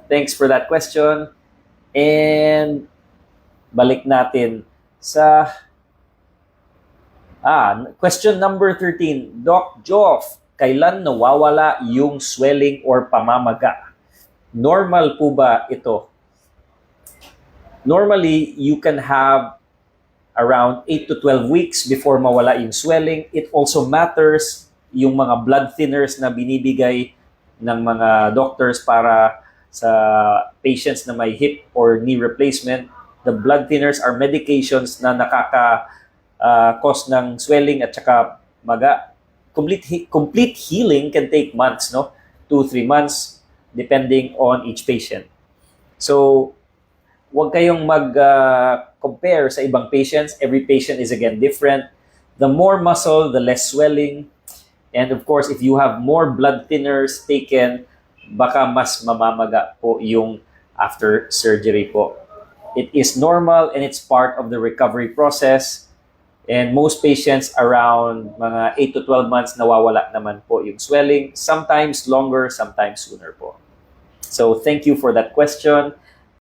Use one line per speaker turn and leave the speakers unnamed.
Thanks for that question. And balik natin sa question number 13. Doc Joff, kailan nawawala yung swelling or pamamaga? Normal po ba ito? Normally, you can have around 8 to 12 weeks before mawala yung swelling. It also matters yung mga blood thinners na binibigay ng mga doctors para sa patients na may hip or knee replacement. The blood thinners are medications na cause ng swelling at saka maga. Complete healing can take months, no? 2-3 months, depending on each patient. So, huwag kayong mag-compare sa ibang patients. Every patient is again different. The more muscle, the less swelling. And of course, if you have more blood thinners taken, baka mas mamamaga po yung after surgery po. It is normal and it's part of the recovery process. And most patients around mga 8 to 12 months nawawala naman po yung swelling. Sometimes longer, sometimes sooner po. So thank you for that question.